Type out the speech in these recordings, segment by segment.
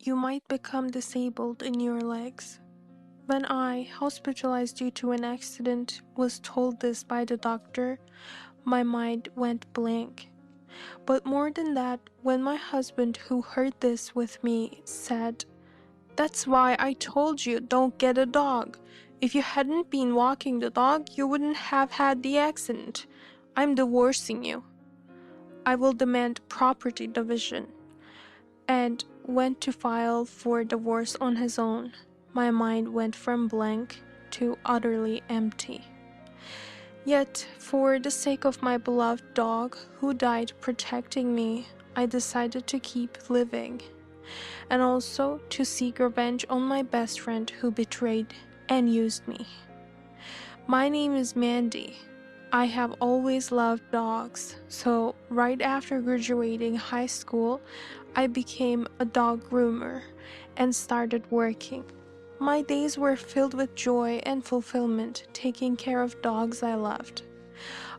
you might become disabled in your legs. When I, hospitalized due to an accident, was told this by the doctor, my mind went blank. But more than that, when my husband, who heard this with me, said, "That's why I told you don't get a dog. If you hadn't been walking the dog, you wouldn't have had the accident. I'm divorcing you. I will demand property division," and went to file for divorce on his own. My mind went from blank to utterly empty. Yet, for the sake of my beloved dog, who died protecting me, I decided to keep living, and also to seek revenge on my best friend who betrayed and used me. My name is Mandy. I have always loved dogs, so right after graduating high school, I became a dog groomer and started working. My days were filled with joy and fulfillment, taking care of dogs I loved.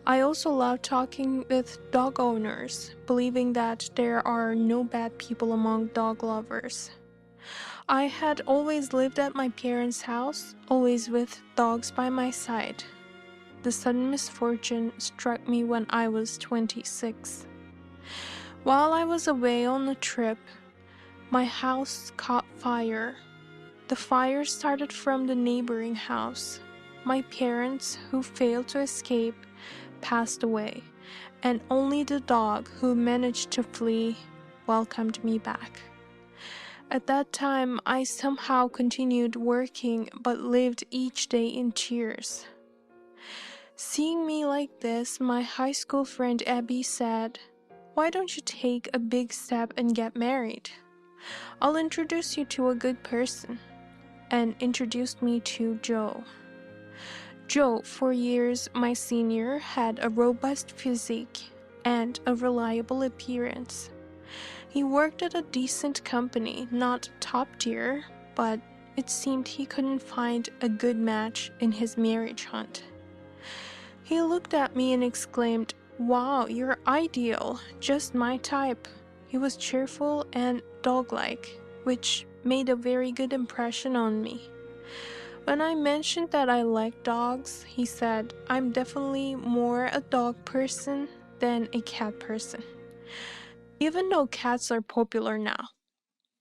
I also loved talking with dog owners, believing that there are no bad people among dog lovers. I had always lived at my parents' house, always with dogs by my side. The sudden misfortune struck me when I was 26. While I was away on a trip, my house caught fire. The fire started from the neighboring house. My parents, who failed to escape, passed away, and only the dog, who managed to flee, welcomed me back. At that time, I somehow continued working but lived each day in tears. Seeing me like this, my high school friend Abby said, "Why don't you take a big step and get married? I'll introduce you to a good person," and introduced me to Joe. Joe, 4 years my senior, had a robust physique and a reliable appearance. He worked at a decent company, not top tier, but it seemed he couldn't find a good match in his marriage hunt. He looked at me and exclaimed, "Wow, you're ideal, just my type." He was cheerful and dog-like, which made a very good impression on me. When I mentioned that I like dogs, he said, "I'm definitely more a dog person than a cat person, even though cats are popular now."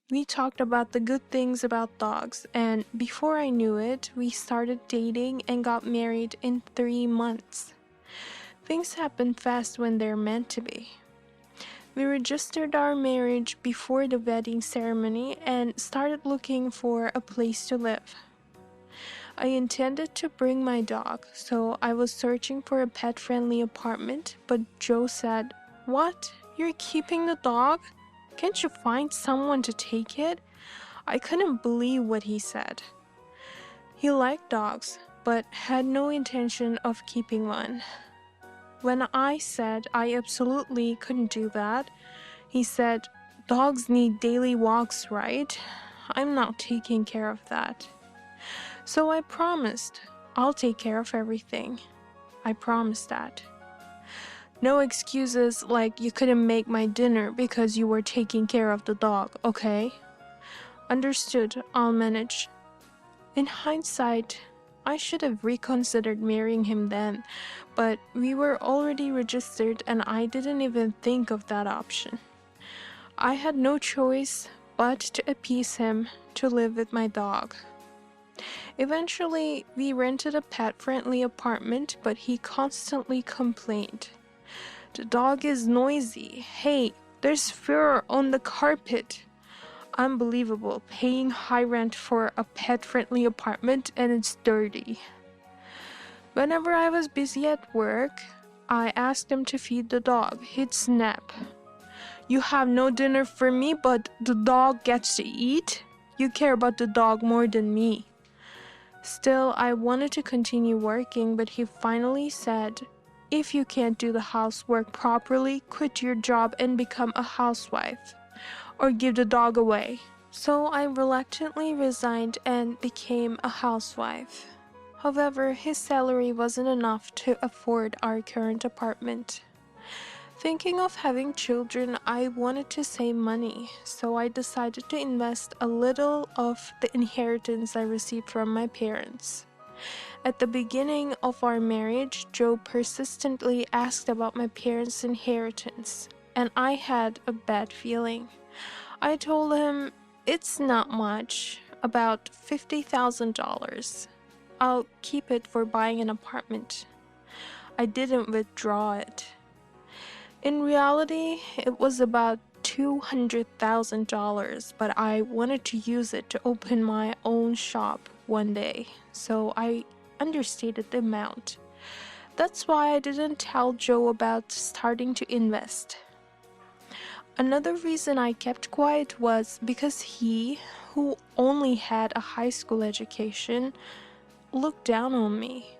We talked about the good things about dogs, and before I knew it, we started dating and got married in 3 months. Things happen fast when they're meant to be. We registered our marriage before the wedding ceremony and started looking for a place to live. I intended to bring my dog, so I was searching for a pet-friendly apartment, but Joe said, "What? You're keeping the dog? Can't you find someone to take it?" I couldn't believe what he said. He liked dogs, but had no intention of keeping one. When I said I absolutely couldn't do that, he said, "Dogs need daily walks, right? I'm not taking care of that." So I promised, "I'll take care of everything." I promised that. No excuses like "you couldn't make my dinner because you were taking care of the dog, okay?" Understood, I'll manage. In hindsight, I should have reconsidered marrying him then, but we were already registered and I didn't even think of that option. I had no choice but to appease him to live with my dog. Eventually, we rented a pet-friendly apartment, but he constantly complained. "The dog is noisy. Hey, there's fur on the carpet." Unbelievable, paying high rent for a pet-friendly apartment and it's dirty. Whenever I was busy at work, I asked him to feed the dog. He'd snap. "You have no dinner for me, but the dog gets to eat? You care about the dog more than me." Still, I wanted to continue working, but he finally said, "If you can't do the housework properly, quit your job and become a housewife, or give the dog away." So I reluctantly resigned and became a housewife. However, his salary wasn't enough to afford our current apartment. Thinking of having children, I wanted to save money, so I decided to invest a little of the inheritance I received from my parents. At the beginning of our marriage, Joe persistently asked about my parents' inheritance, and I had a bad feeling. I told him it's not much, about $50,000. I'll keep it for buying an apartment. I didn't withdraw it. In reality, it was about $200,000, but I wanted to use it to open my own shop one day, so I understated the amount. That's why I didn't tell Joe about starting to invest. Another reason I kept quiet was because he, who only had a high school education, looked down on me.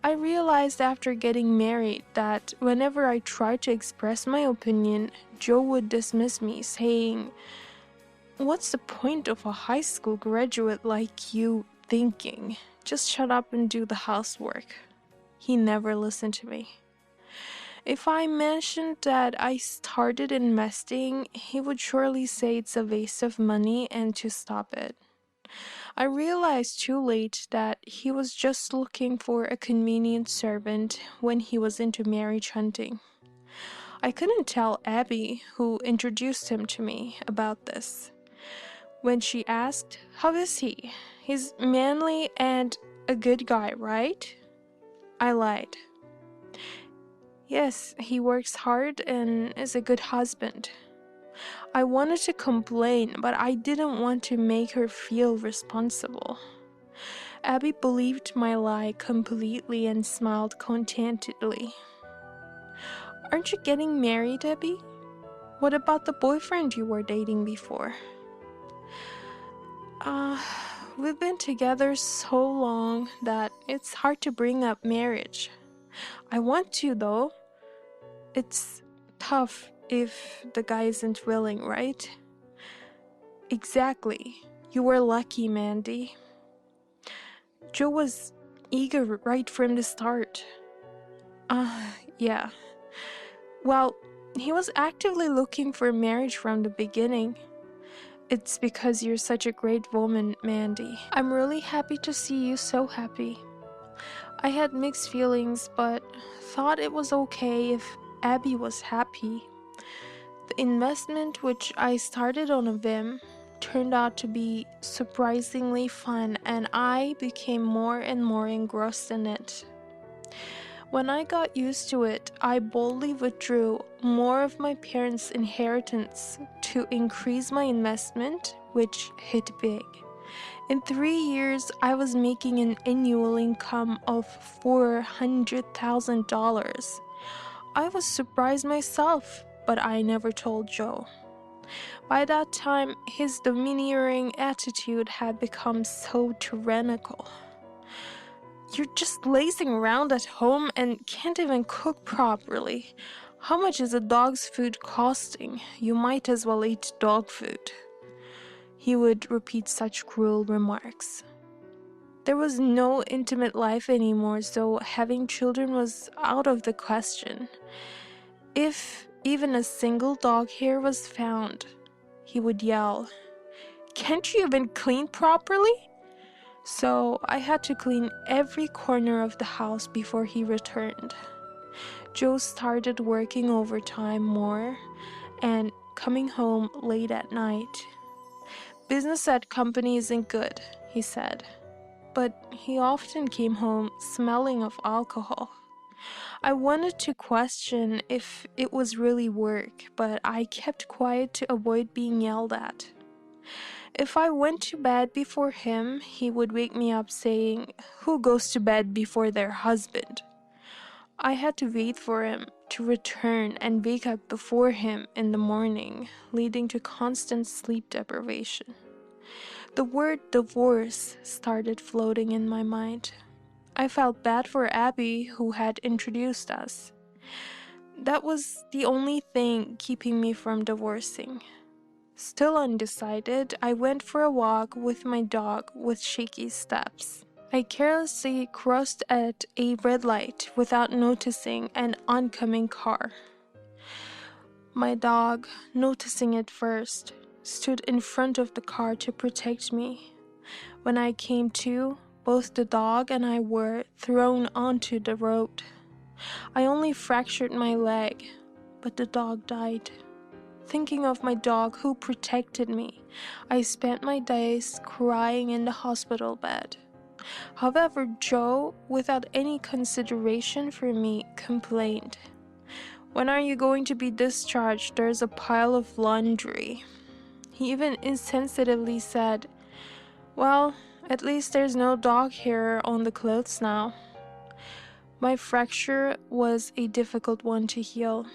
I realized after getting married that whenever I tried to express my opinion, Joe would dismiss me, saying, "What's the point of a high school graduate like you thinking? Just shut up and do the housework." He never listened to me. If I mentioned that I started investing, he would surely say it's a waste of money and to stop it. I realized too late that he was just looking for a convenient servant when he was into marriage hunting. I couldn't tell Abby, who introduced him to me, about this. When she asked, "How is he? He's manly and a good guy, right?" I lied. "Yes, he works hard and is a good husband." I wanted to complain, but I didn't want to make her feel responsible. Abby believed my lie completely and smiled contentedly. "Aren't you getting married, Abby? What about the boyfriend you were dating before?" Uh, we've been together so long that it's hard to bring up marriage. I want to, though. It's tough if the guy isn't willing, right? Exactly. You were lucky, Mandy. Joe was eager right from the start. Yeah. Well, he was actively looking for marriage from the beginning. It's because you're such a great woman, Mandy. I'm really happy to see you so happy. I had mixed feelings, but thought it was okay if Abby was happy. The investment, which I started on a whim, turned out to be surprisingly fun, and I became more and more engrossed in it. When I got used to it, I boldly withdrew more of my parents' inheritance to increase my investment, which hit big. In 3 years, I was making an annual income of $400,000. I was surprised myself, but I never told Joe. By that time, his domineering attitude had become so tyrannical. "You're just lazing around at home and can't even cook properly. How much is a dog's food costing? You might as well eat dog food." He would repeat such cruel remarks. There was no intimate life anymore, so having children was out of the question. If even a single dog hair was found, he would yell, "Can't you even clean properly?" So I had to clean every corner of the house before he returned. Joe started working overtime more and coming home late at night. "Business at company isn't good," he said, but he often came home smelling of alcohol. I wanted to question if it was really work, but I kept quiet to avoid being yelled at. If I went to bed before him, he would wake me up saying, "Who goes to bed before their husband?" I had to wait for him to return and wake up before him in the morning, leading to constant sleep deprivation. The word divorce started floating in my mind. I felt bad for Abby, who had introduced us. That was the only thing keeping me from divorcing. Still undecided, I went for a walk with my dog with shaky steps. I carelessly crossed at a red light without noticing an oncoming car. My dog, noticing it first, stood in front of the car to protect me. When I came to, both the dog and I were thrown onto the road. I only fractured my leg, but the dog died. Thinking of my dog who protected me, I spent my days crying in the hospital bed. However, Joe, without any consideration for me, complained. "When are you going to be discharged? There's a pile of laundry." He even insensitively said, "Well, at least there's no dog hair on the clothes now." My fracture was a difficult one to heal,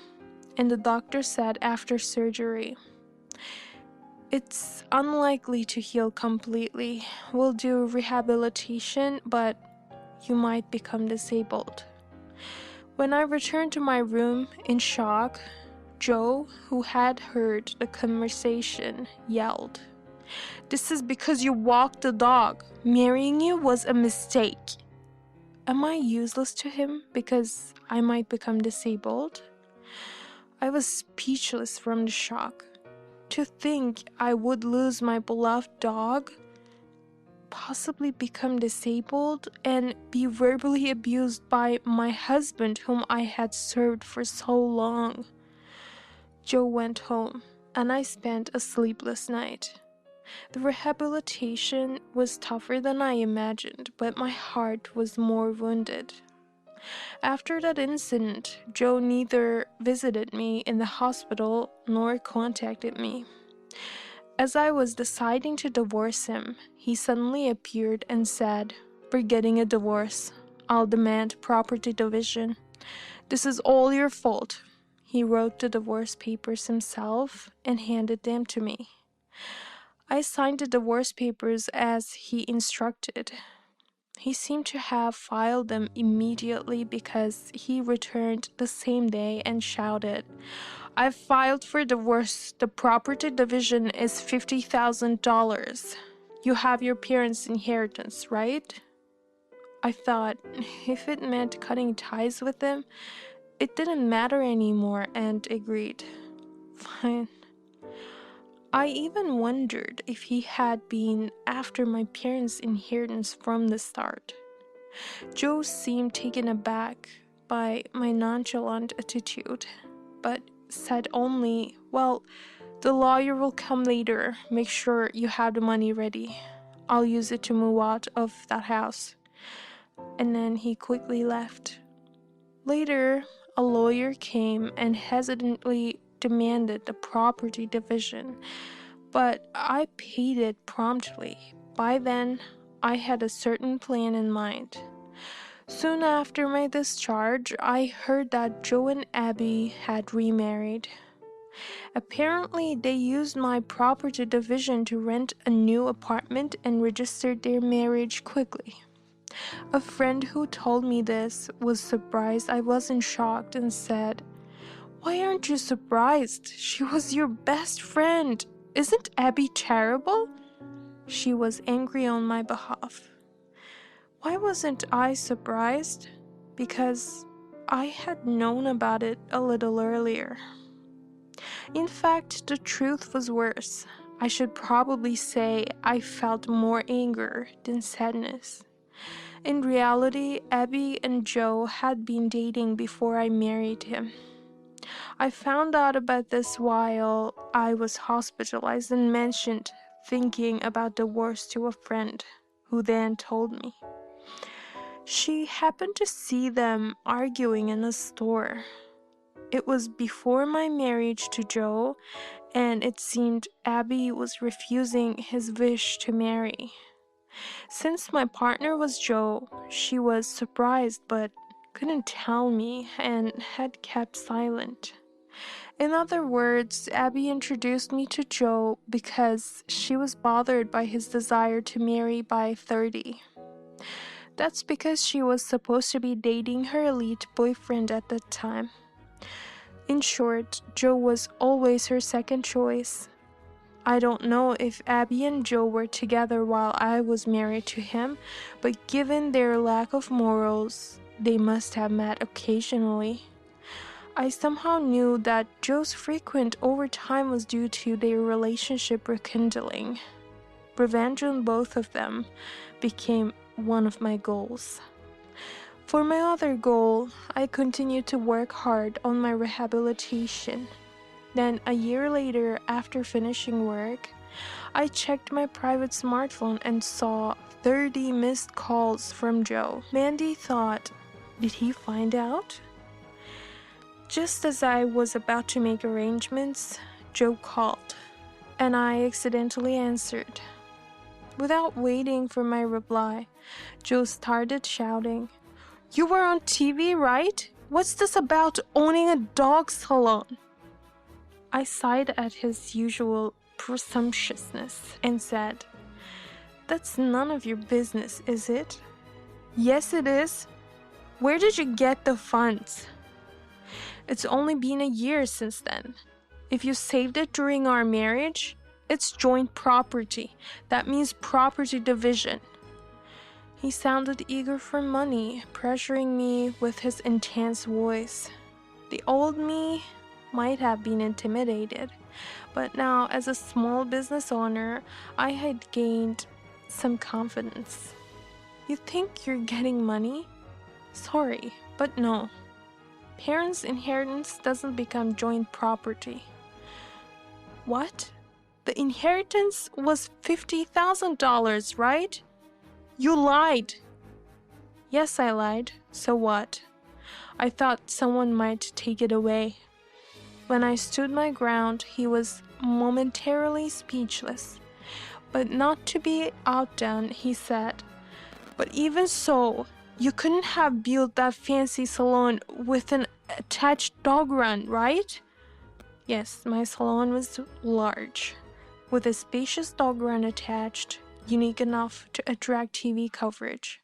and the doctor said after surgery, "It's unlikely to heal completely. We'll do rehabilitation, but you might become disabled." When I returned to my room in shock, Joe, who had heard the conversation, yelled, "This is because you walked the dog. Marrying you was a mistake." Am I useless to him because I might become disabled? I was speechless from the shock. To think I would lose my beloved dog, possibly become disabled, and be verbally abused by my husband whom I had served for so long. Joe went home, and I spent a sleepless night. The rehabilitation was tougher than I imagined, but my heart was more wounded. After that incident, Joe neither visited me in the hospital nor contacted me. As I was deciding to divorce him, he suddenly appeared and said, "We're getting a divorce. I'll demand property division. This is all your fault." He wrote the divorce papers himself and handed them to me. I signed the divorce papers as he instructed. He seemed to have filed them immediately because he returned the same day and shouted, "I've filed for divorce. The property division is $50,000. You have your parents' inheritance, right?" I thought if it meant cutting ties with him, it didn't matter anymore, and agreed. Fine. I even wondered if he had been after my parents' inheritance from the start. Joe seemed taken aback by my nonchalant attitude, but said only, "Well, the lawyer will come later. Make sure you have the money ready. I'll use it to move out of that house." And then he quickly left. Later, a lawyer came and hesitantly demanded the property division, but I paid it promptly. By then, I had a certain plan in mind. Soon after my discharge, I heard that Joe and Abby had remarried. Apparently, they used my property division to rent a new apartment and registered their marriage quickly. A friend who told me this was surprised I wasn't shocked and said, "Why aren't you surprised? She was your best friend. Isn't Abby terrible?" She was angry on my behalf. Why wasn't I surprised? Because I had known about it a little earlier. In fact, the truth was worse. I should probably say I felt more anger than sadness. In reality, Abby and Joe had been dating before I married him. I found out about this while I was hospitalized and mentioned thinking about divorce to a friend, who then told me. She happened to see them arguing in a store. It was before my marriage to Joe, and it seemed Abby was refusing his wish to marry. Since my partner was Joe, she was surprised but couldn't tell me and had kept silent. In other words, Abby introduced me to Joe because she was bothered by his desire to marry by 30. That's because she was supposed to be dating her elite boyfriend at that time. In short, Joe was always her second choice. I don't know if Abby and Joe were together while I was married to him, but given their lack of morals, they must have met occasionally. I somehow knew that Joe's frequent overtime was due to their relationship rekindling. Revenge on both of them became one of my goals. For my other goal, I continued to work hard on my rehabilitation. Then, a year later, after finishing work, I checked my private smartphone and saw 30 missed calls from Joe. Mandy thought, did he find out? Just as I was about to make arrangements, Joe called, and I accidentally answered. Without waiting for my reply, Joe started shouting, "You were on TV, right? What's this about owning a dog salon?" I sighed at his usual presumptuousness and said, "That's none of your business, is it?" "Yes, it is. Where did you get the funds?" "It's only been a year since then. If you saved it during our marriage, it's joint property. That means property division." He sounded eager for money, pressuring me with his intense voice. The old me might have been intimidated, but now, as a small business owner, I had gained some confidence. "You think you're getting money? Sorry, but no. Parents' inheritance doesn't become joint property." "What? The inheritance was $50,000, right? You lied." "Yes, I lied. So what? I thought someone might take it away." When I stood my ground, he was momentarily speechless. But not to be outdone, he said, "But even so, you couldn't have built that fancy salon with an attached dog run, right?" Yes, my salon was large, with a spacious dog run attached, unique enough to attract TV coverage.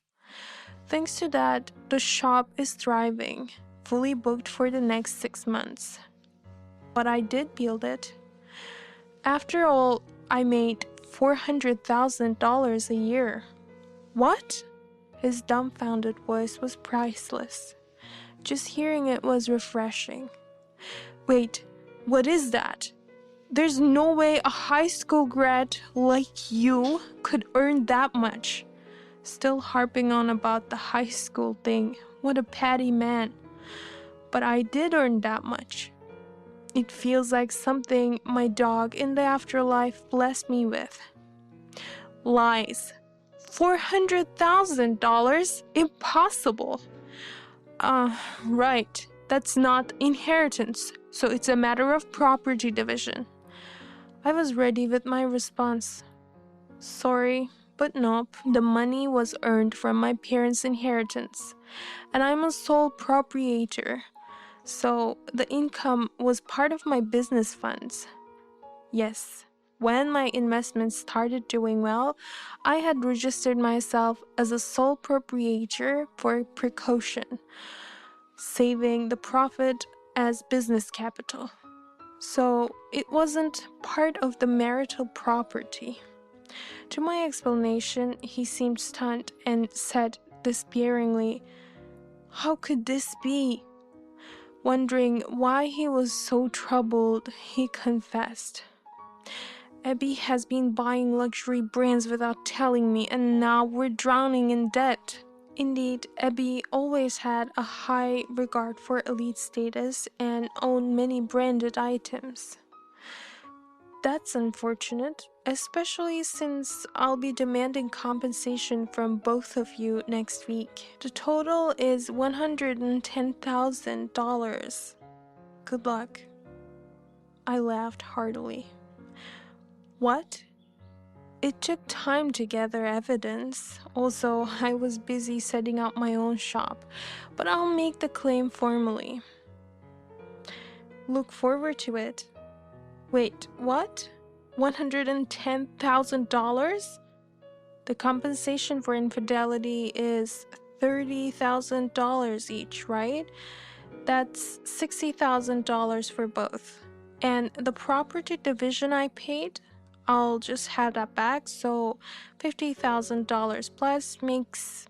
Thanks to that, the shop is thriving, fully booked for the next 6 months. But I did build it. After all, I made $400,000 a year. "What?" His dumbfounded voice was priceless. Just hearing it was refreshing. "Wait, what is that? There's no way a high school grad like you could earn that much." Still harping on about the high school thing. What a petty man. "But I did earn that much. It feels like something my dog in the afterlife blessed me with." "Lies. $400,000? Impossible." Right. That's not inheritance, so it's a matter of property division." I was ready with my response. "Sorry, but nope. The money was earned from my parents' inheritance, and I'm a sole proprietor, so the income was part of my business funds." Yes, when my investments started doing well, I had registered myself as a sole proprietor for precaution, saving the profit as business capital. So it wasn't part of the marital property. To my explanation, he seemed stunned and said despairingly, "How could this be?" Wondering why he was so troubled, he confessed, "Abby has been buying luxury brands without telling me, and now we're drowning in debt." Indeed, Abby always had a high regard for elite status and owned many branded items. "That's unfortunate, especially since I'll be demanding compensation from both of you next week. The total is $110,000. Good luck." I laughed heartily. "What?" It took time to gather evidence. Also, I was busy setting up my own shop, but I'll make the claim formally. "Look forward to it." "Wait, what? $110,000? The compensation for infidelity is $30,000 each, right? That's $60,000 for both. And the property division I paid? I'll just have that back, so $50,000 plus makes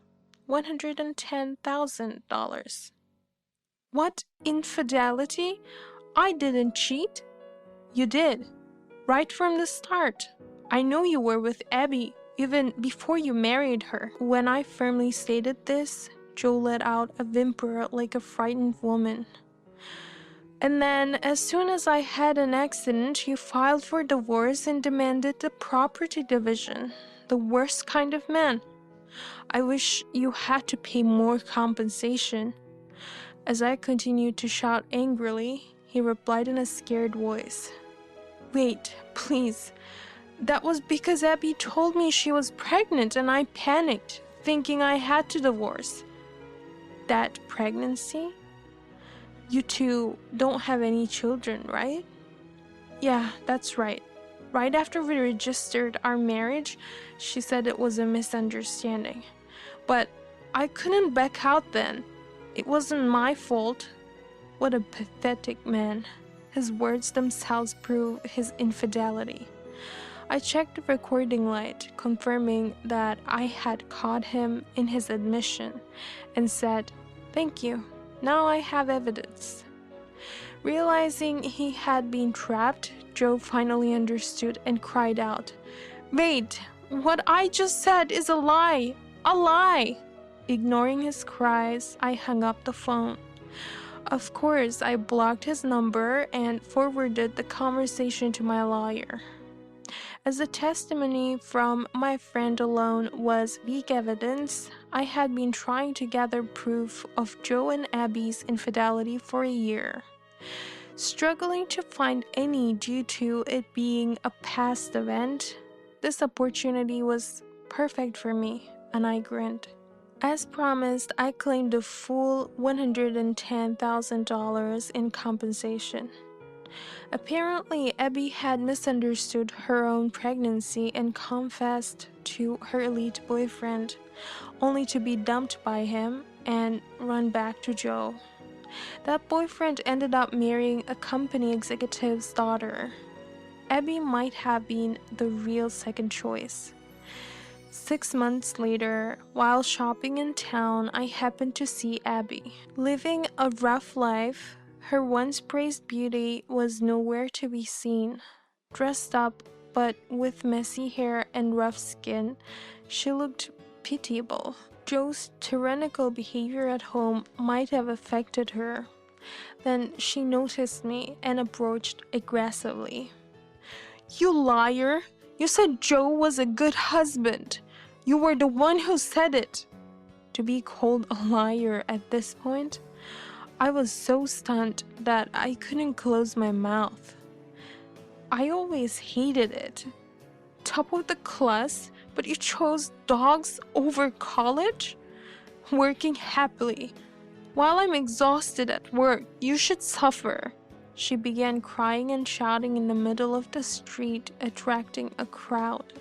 $110,000. What infidelity? I didn't cheat. You did. Right from the start. I know you were with Abby, even before you married her. When I firmly stated this, Joe let out a whimper like a frightened woman. And then, as soon as I had an accident, you filed for divorce and demanded the property division. The worst kind of man. I wish you had to pay more compensation. As I continued to shout angrily, he replied in a scared voice. Wait, please. That was because Abby told me she was pregnant and I panicked, thinking I had to divorce. That pregnancy? You two don't have any children, right? Yeah, that's right. Right after we registered our marriage, she said it was a misunderstanding. But I couldn't back out then. It wasn't my fault. What a pathetic man. His words themselves prove his infidelity. I checked the recording light, confirming that I had caught him in his admission, and said, "Thank you. Now I have evidence." Realizing he had been trapped, Joe finally understood and cried out, "Wait, what I just said is a lie! A lie!" Ignoring his cries, I hung up the phone. Of course, I blocked his number and forwarded the conversation to my lawyer. As the testimony from my friend alone was weak evidence, I had been trying to gather proof of Joe and Abby's infidelity for a year. Struggling to find any due to it being a past event, this opportunity was perfect for me, and I grinned. As promised, I claimed the full $110,000 in compensation. Apparently, Abby had misunderstood her own pregnancy and confessed to her elite boyfriend, only to be dumped by him and run back to Joe. That boyfriend ended up marrying a company executive's daughter. Abby might have been the real second choice. 6 months later, while shopping in town, I happened to see Abby. Living a rough life, her once praised beauty was nowhere to be seen. Dressed up, but with messy hair and rough skin, she looked pitiable. Joe's tyrannical behavior at home might have affected her. Then she noticed me and approached aggressively. "You liar! You said Joe was a good husband. You were the one who said it." To be called a liar at this point, I was so stunned that I couldn't close my mouth. I always hated it. Top of the class, but you chose dogs over college? Working happily. While I'm exhausted at work, you should suffer. She began crying and shouting in the middle of the street, attracting a crowd.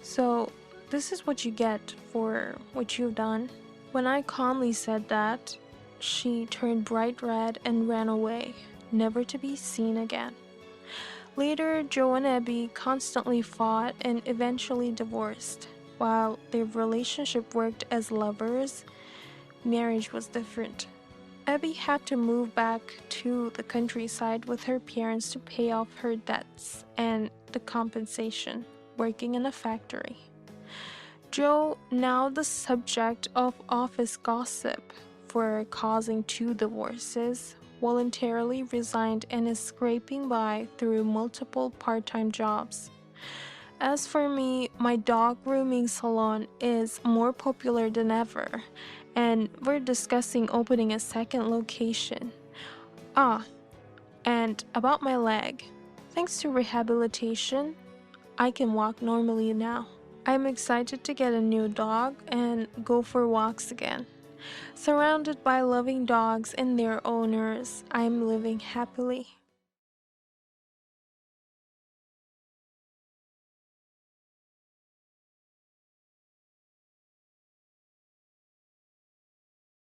"So, this is what you get for what you've done." When I calmly said that, she turned bright red and ran away, never to be seen again. Later, Joe and Abby constantly fought and eventually divorced. While their relationship worked as lovers, marriage was different. Abby had to move back to the countryside with her parents to pay off her debts and the compensation, working in a factory. Joe, now the subject of office gossip for causing 2 divorces, voluntarily resigned and is scraping by through multiple part-time jobs. As for me, my dog grooming salon is more popular than ever, and we're discussing opening a second location. And about my leg. Thanks to rehabilitation, I can walk normally now. I'm excited to get a new dog and go for walks again. Surrounded by loving dogs and their owners, I'm living happily.